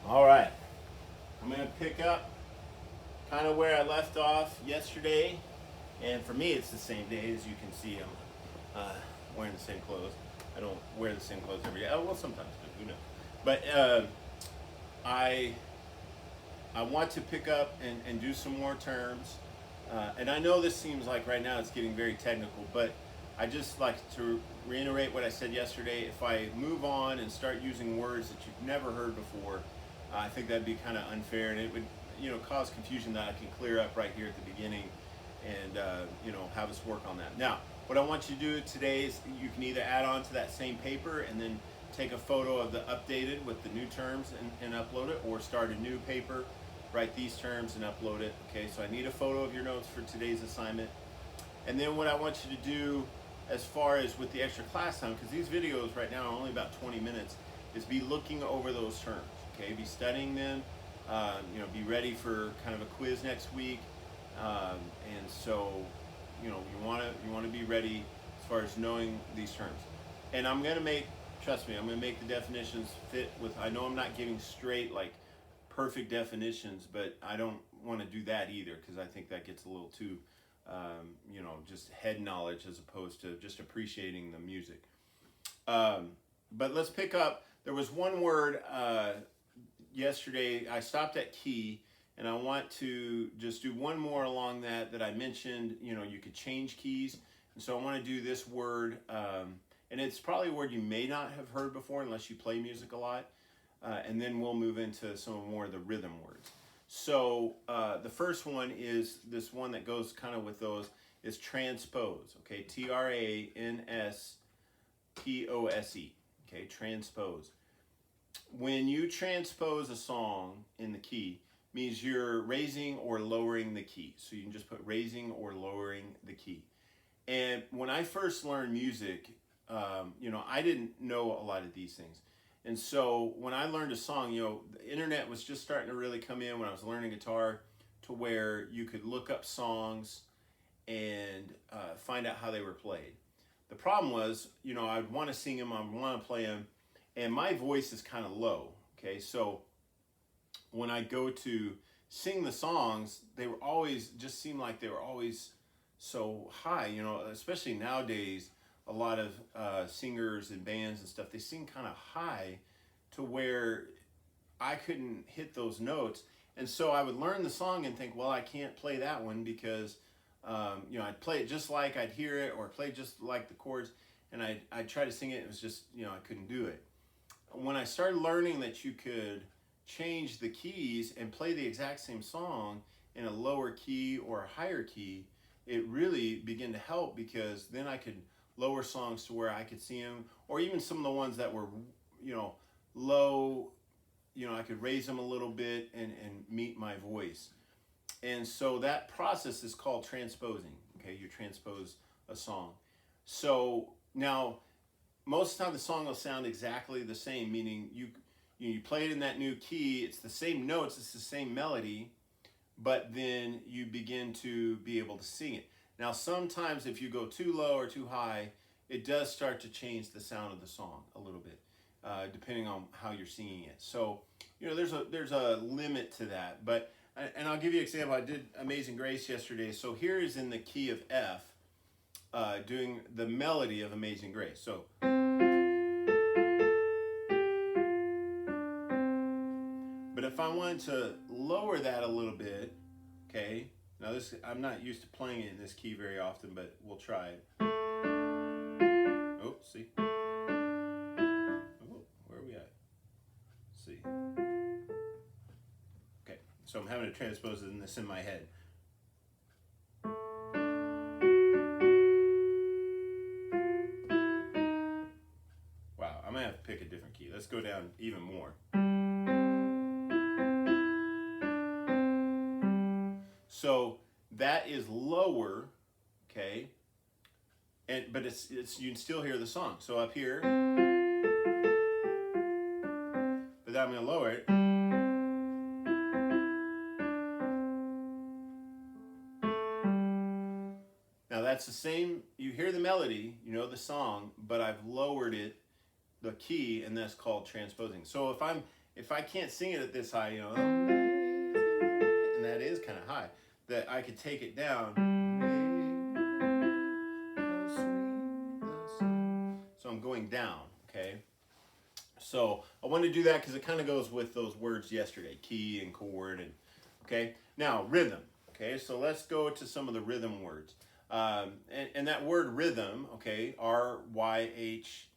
All right, I'm going to pick up kind of where I left off yesterday. And for me, it's the same day. As you can see, I'm wearing the same clothes. I don't wear the same clothes every day. Oh, well, sometimes, but who knows? But I I want to pick up and do some more terms. And I know this seems like right now it's getting very technical, but I just like to reiterate what I said yesterday. If I move on and start using words that you've never heard before, I think that'd be kind of unfair, and it would, cause confusion that I can clear up right here at the beginning, and have us work on that. Now, what I want you to do today is you can either add on to that same paper and then take a photo of the updated with the new terms and upload it, or start a new paper, write these terms and upload it. Okay, so I need a photo of your notes for today's assignment. And then what I want you to do as far as with the extra class time, because these videos right now are only about 20 minutes, is be looking over those terms. Okay, be studying them. Be ready for kind of a quiz next week. And so, you want to be ready as far as knowing these terms. And I'm gonna make, trust me, I'm gonna make the definitions fit with. I know I'm not giving straight like perfect definitions, but I don't want to do that either, because I think that gets a little too, just head knowledge as opposed to just appreciating the music. But let's pick up. There was one word yesterday. I stopped at key, and I want to just do one more along that I mentioned. You could change keys, and so I want to do this word, and it's probably a word you may not have heard before unless you play music a lot. And then we'll move into some more of the rhythm words. So the first one is this one that goes kind of with those, is transpose. Okay, transpose. Okay, transpose. When you transpose a song in the key, means you're raising or lowering the key. So you can just put raising or lowering the key. And when I first learned music, I didn't know a lot of these things. And so when I learned a song, the internet was just starting to really come in when I was learning guitar, to where you could look up songs and find out how they were played. The problem was, I'd want to sing them, I'd want to play them, and my voice is kind of low. Okay, so when I go to sing the songs, they were always, just seemed like they were always so high, especially nowadays. A lot of singers and bands and stuff, they sing kind of high, to where I couldn't hit those notes. And so I would learn the song and think, well, I can't play that one because, I'd play it just like I'd hear it, or play just like the chords, and I'd try to sing it. It was just, I couldn't do it. When I started learning that you could change the keys and play the exact same song in a lower key or a higher key, it really began to help, because then I could lower songs to where I could see them, or even some of the ones that were, low, I could raise them a little bit and meet my voice. And so that process is called transposing. Okay, you transpose a song. So now, most of the time the song will sound exactly the same, meaning you play it in that new key, it's the same notes, it's the same melody, but then you begin to be able to sing it. Now, sometimes if you go too low or too high, it does start to change the sound of the song a little bit, depending on how you're singing it. So, there's a limit to that. But, and I'll give you an example. I did Amazing Grace yesterday. So here is in the key of F, doing the melody of Amazing Grace. So, but if I wanted to lower that a little bit, okay. Now this, I'm not used to playing it in this key very often, but we'll try it. Oh, see. Oh, where are we at? Let's see. Okay, so I'm having to transpose this in my head. Wow, I'm gonna have to pick a different key. Let's go down even more. So that is lower, okay, but it's you can still hear the song. So up here, but then I'm gonna lower it. Now that's the same. You hear the melody, you know the song, but I've lowered it, the key, and that's called transposing. So if I'm if I can't sing it at this high, and that is kind of high, that I could take it down. So I'm going down, okay? So I wanted to do that because it kind of goes with those words yesterday, key and chord, and okay. Now rhythm, okay. So let's go to some of the rhythm words, and that word rhythm, okay, R-Y-H,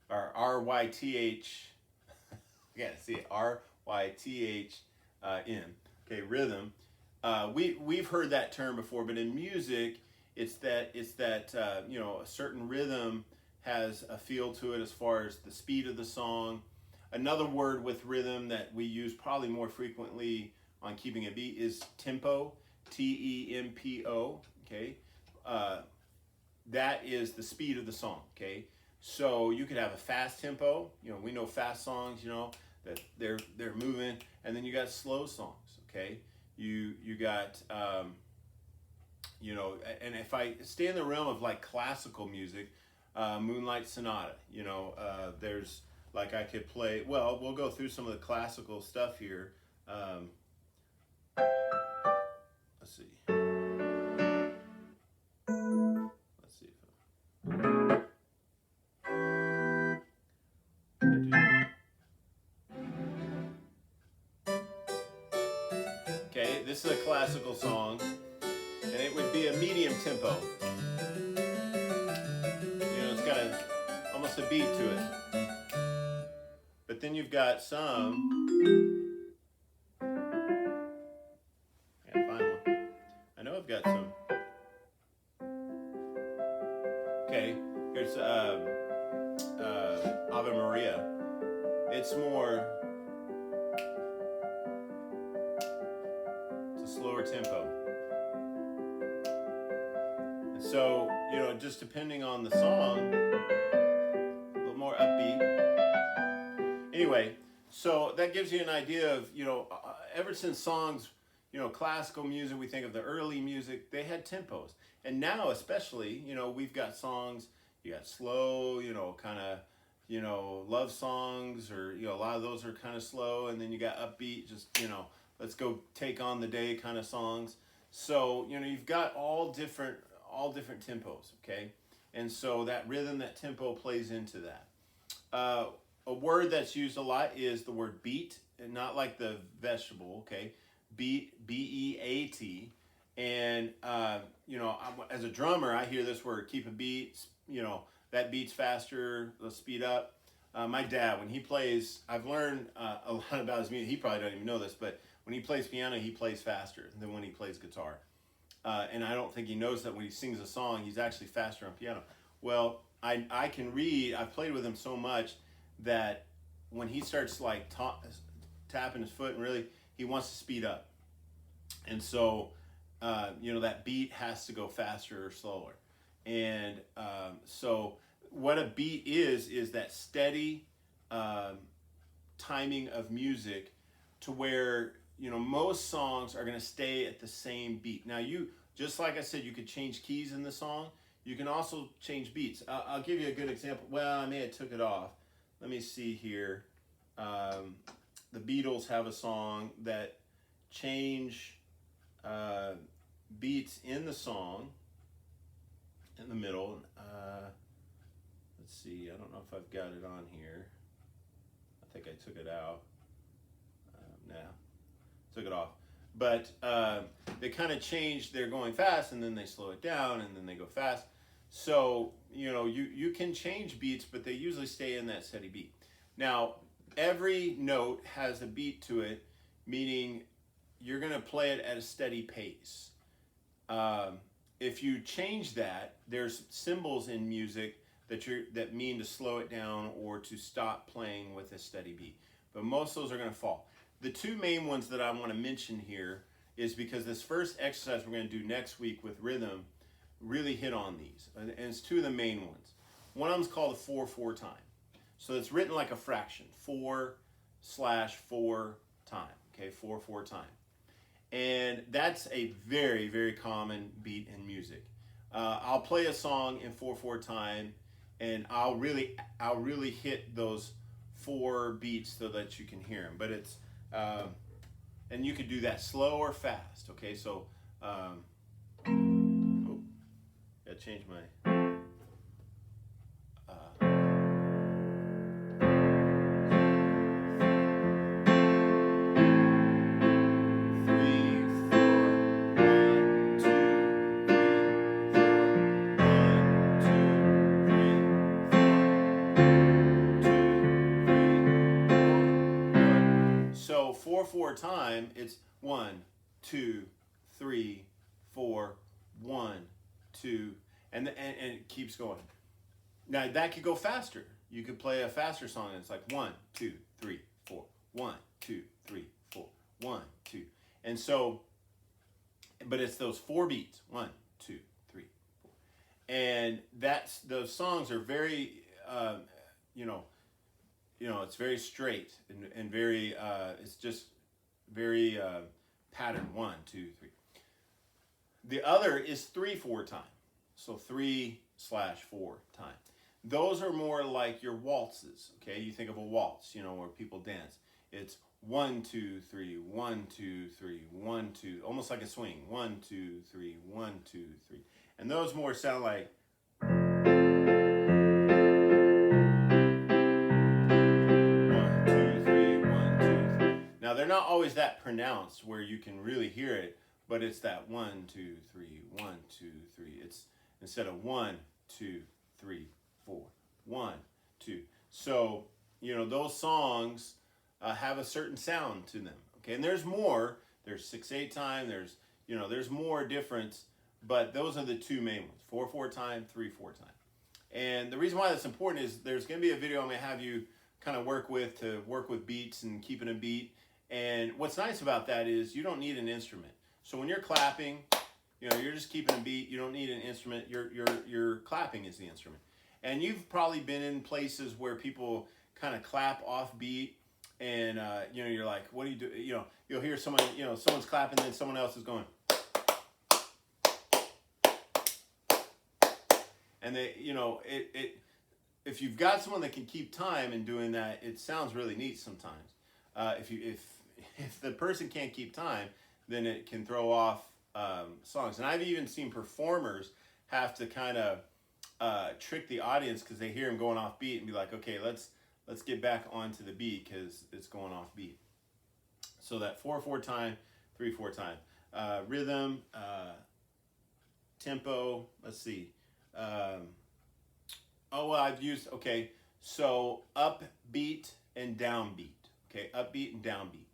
or R-Y-T-H. Yeah, see it, R-Y-T-H-M. Okay, rhythm. We've heard that term before, but in music, it's that a certain rhythm has a feel to it as far as the speed of the song. Another word with rhythm that we use probably more frequently on keeping a beat is tempo, T-E-M-P-O, okay? That is the speed of the song, okay? So you could have a fast tempo, we know fast songs, that they're moving, and then you got slow songs, okay? You got, and if I stay in the realm of like classical music, Moonlight Sonata, there's like I could play, well, we'll go through some of the classical stuff here. Let's see. Okay, this is a classical song, and it would be a medium tempo. It's got almost a beat to it. But then you've got some. Can't find one. I know I've got some. Okay, here's Ave Maria. It's a slower tempo. And so, just depending on the song, a little more upbeat. Anyway, so that gives you an idea of, ever since songs, classical music, we think of the early music, they had tempos. And now especially, we've got songs, you got slow, kind of, love songs, or, a lot of those are kind of slow. And then you got upbeat, just, let's go take on the day kind of songs. So, you've got all different tempos, okay? And so that rhythm, that tempo plays into that. A word that's used a lot is the word beat, and not like the vegetable, okay? Beat, B-E-A-T. And, as a drummer, I hear this word, keep a beat, that beat's faster, let's speed up. My dad, when he plays, I've learned a lot about his music. He probably doesn't even know this, but when he plays piano, he plays faster than when he plays guitar. And I don't think he knows that when he sings a song, he's actually faster on piano. Well, I can read, I've played with him so much that when he starts like tapping his foot, and really he wants to speed up. And so, that beat has to go faster or slower. And so what a beat is that steady timing of music to where, most songs are going to stay at the same beat. Now, just like I said, you could change keys in the song. You can also change beats. I'll give you a good example. Well, I may have took it off. Let me see here. The Beatles have a song that change beats in the song in the middle. Let's see. I don't know if I've got it on here. I think I took it out. Took it off. But they kind of changed. They're going fast, and then they slow it down, and then they go fast. So, you can change beats, but they usually stay in that steady beat. Now, every note has a beat to it, meaning you're going to play it at a steady pace. If you change that, there's symbols in music that mean to slow it down or to stop playing with a steady beat. But most of those are going to fall. The two main ones that I want to mention here is because this first exercise we're going to do next week with rhythm really hit on these. And it's two of the main ones. One of them is called the 4/4 time. So it's written like a fraction, 4/4 time, okay, 4/4 time. And that's a very, very common beat in music. I'll play a song in 4/4 time, and I'll really hit those 4 beats so that you can hear them. But it's, and you could do that slow or fast. Okay, so, oh, gotta change my, so 4/4 time, it's 1, 2, 3, 4, 1, 2, and it keeps going. Now that could go faster. You could play a faster song and it's like 1, 2, 3, 4, 1, 2, 3, 4, 1, 2. And so, but it's those 4 beats. 1, 2, 3, 4. And those songs are very, it's very straight and very, it's just very patterned. 1, 2, 3. The other is 3/4 time. So 3/4 time. Those are more like your waltzes. Okay, you think of a waltz, where people dance. It's 1, 2, 3, 1, 2, 3, 1, 2, almost like a swing. 1, 2, 3, 1, 2, 3, and those more sound like. 1, 2, 3, 1, 2, 3. Now they're not always that pronounced where you can really hear it, but it's that 1, 2, 3, 1, 2, 3. It's instead of 1, 2, 3, 4, 1, 2. So, those songs have a certain sound to them. Okay, and there's more. There's 6/8 time. There's more difference, but those are the 2 main ones: 4/4 time, 3/4 time. And the reason why that's important is there's going to be a video I'm going to have you kind of work with beats and keeping a beat. And what's nice about that is you don't need an instrument. So when you're clapping, you're just keeping a beat. You don't need an instrument. Your clapping is the instrument. And you've probably been in places where people kind of clap off beat, and you're like, what do you do? You'll hear someone, someone's clapping, then someone else is going, and they, if you've got someone that can keep time and doing that, it sounds really neat sometimes. If the person can't keep time, then it can throw off songs. And I've even seen performers have to kind of trick the audience because they hear them going off beat and be like, okay, let's get back onto the beat because it's going off beat. So that 4/4 time, 3/4 time, rhythm, tempo. Let's see. So upbeat and downbeat. Okay, upbeat and downbeat.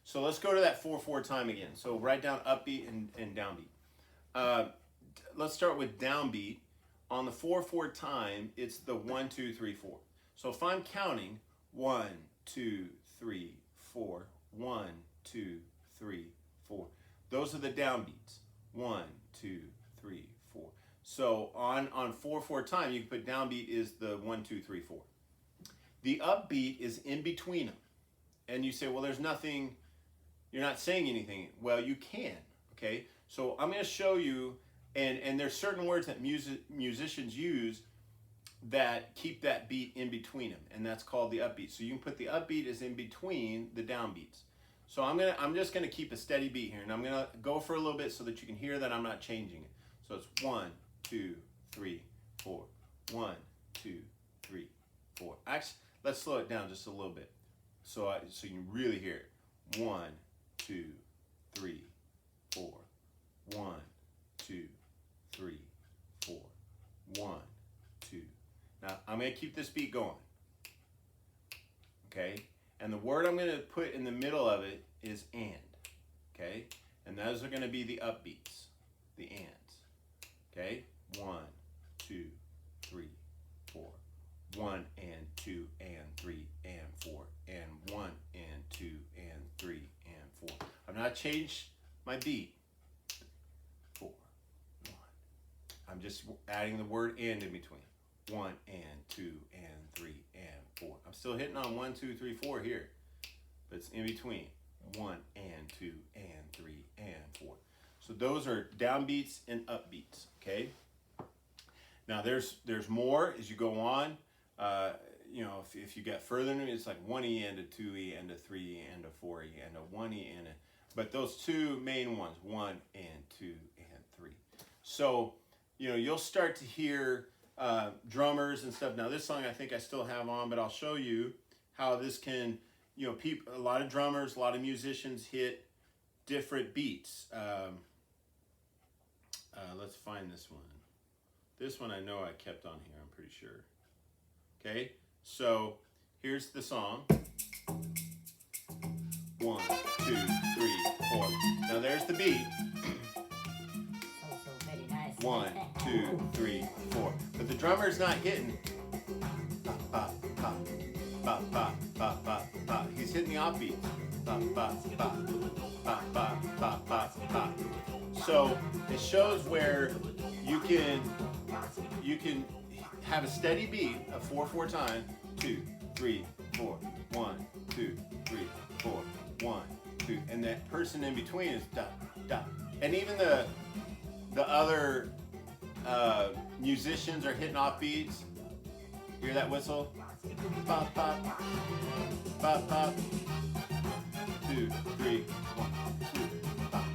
So let's go to that 4/4 time again. So write down upbeat and downbeat. Let's start with downbeat. On the 4/4 time, it's the 1, 2, 3, 4. So if I'm counting 1, 2, 3, 4, 1, 2, 3, 4, those are the downbeats. 1, 2, 3, 4. So on 4/4 time, you can put downbeat is the 1, 2, 3, 4. The upbeat is in between them. And you say, well, there's nothing, you're not saying anything. Well, you can, okay? So I'm going to show you, and there's certain words that musicians use that keep that beat in between them, and that's called the upbeat. So you can put the upbeat is in between the downbeats. So I'm just gonna keep a steady beat here, and I'm gonna go for a little bit so that you can hear that I'm not changing it. So it's 1, 2, 3, 4. 1, 2, 3, 4. Actually, let's slow it down just a little bit, so you can really hear it. 1, 2, 3, 4. 1, 2, 3, 4. 1, 2. Now I'm going to keep this beat going. Okay? And the word I'm going to put in the middle of it is and. Okay? And those are going to be the upbeats, the ands. Okay? 1, 2, 3, 4. 1 and 2 and 3 and 4 and 1 and 2 and 3 and 4. I've not changed my beat. 4, 1. I'm just adding the word and in between. 1 and 2 and 3 and 4. I'm still hitting on 1, 2, 3, 4 here, but it's in between 1 and 2 and 3 and 4. So those are downbeats and upbeats. Okay. Now there's more as you go on. you know, if you get further into it, it's like 1E and a 2E and a 3E and a 4E and a 1E and a, but those two main ones, 1 and 2 and 3. So, you know, you'll start to hear drummers and stuff. Now this song I think I still have on, but I'll show you how this can, you know, a lot of drummers, a lot of musicians hit different beats. Let's find this one. This one I know I kept on here, I'm pretty sure. Okay, so here's the song. 1, 2, 3, 4. Now there's the beat. So very nice. 1, 2, 3, 4. But the drummer's not hitting. Ba, ba, ba, ba, ba, ba, ba, ba. He's hitting the offbeat. Ba, ba, ba, ba, ba, ba, ba, ba. So it shows where you can have a steady beat of 4/4 time. 2, 3, 4. 1, 2, 3, 4. 1, 2, and that person in between is da da. And even the other musicians are hitting off beats. Hear that whistle? Pop pop pop pop. 2, 3, 1, 2, pop.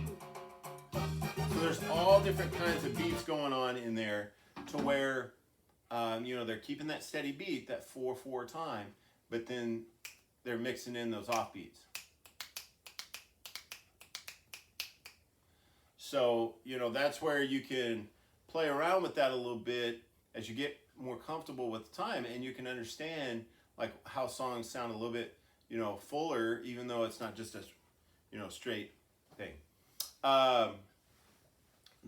So there's all different kinds of beats going on in there, to where you know, they're keeping that steady beat, that 4/4 time, but then they're mixing in those off beats. So, you know, that's where you can play around with that a little bit as you get more comfortable with time, and you can understand like how songs sound a little bit, you know, fuller, even though it's not just a, you know, straight thing.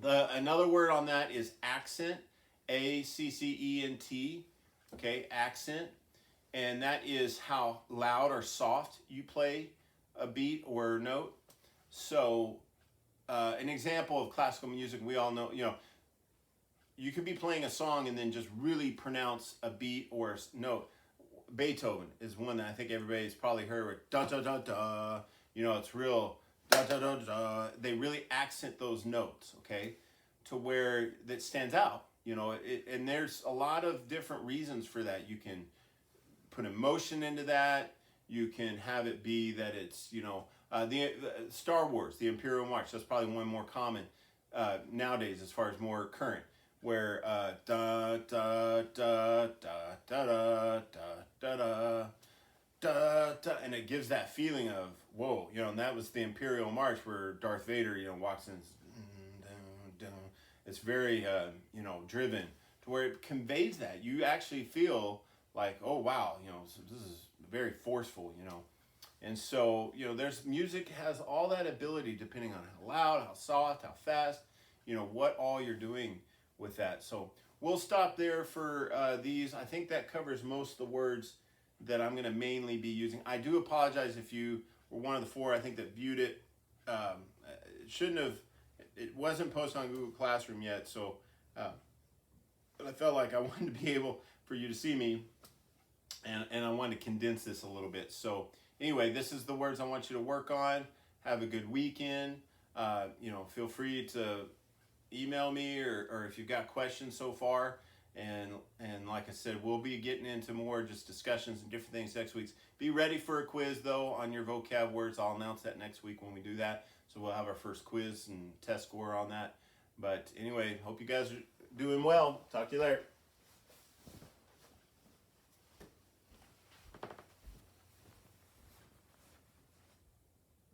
Another word on that is accent, A-C-C-E-N-T, okay, accent, and that is how loud or soft you play a beat or a note. So an example of classical music, we all know, you know, you could be playing a song and then just really pronounce a beat or a note. Beethoven is one that I think everybody's probably heard, with da da da da. You know, it's real da da da da. They really accent those notes, okay, to where that stands out. You know, and there's a lot of different reasons for that. You can put emotion into that. You can have it be that it's, you know, the Star Wars, the Imperial March. That's probably one more common nowadays, as far as more current, where da da da da da da da da da da, and it gives that feeling of whoa, you know. And that was the Imperial March, where Darth Vader, you know, walks in. It's very you know, driven, to where it conveys that you actually feel like, oh wow, you know, so this is very forceful, you know. And so, you know, there's music has all that ability, depending on how loud, how soft, how fast, you know, what all you're doing with that. So we'll stop there for these. I think that covers most of the words that I'm going to mainly be using. I do apologize if you were one of the 4, I think, that viewed it. It shouldn't have, it wasn't posted on Google Classroom yet, so but I felt like I wanted to be able for you to see me, and I wanted to condense this a little bit. So anyway, this is the words I want you to work on. Have a good weekend. You know, feel free to email me, or if you've got questions so far. And like I said, we'll be getting into more just discussions and different things next week. Be ready for a quiz, though, on your vocab words. I'll announce that next week when we do that. So we'll have our first quiz and test score on that. But anyway, hope you guys are doing well. Talk to you later.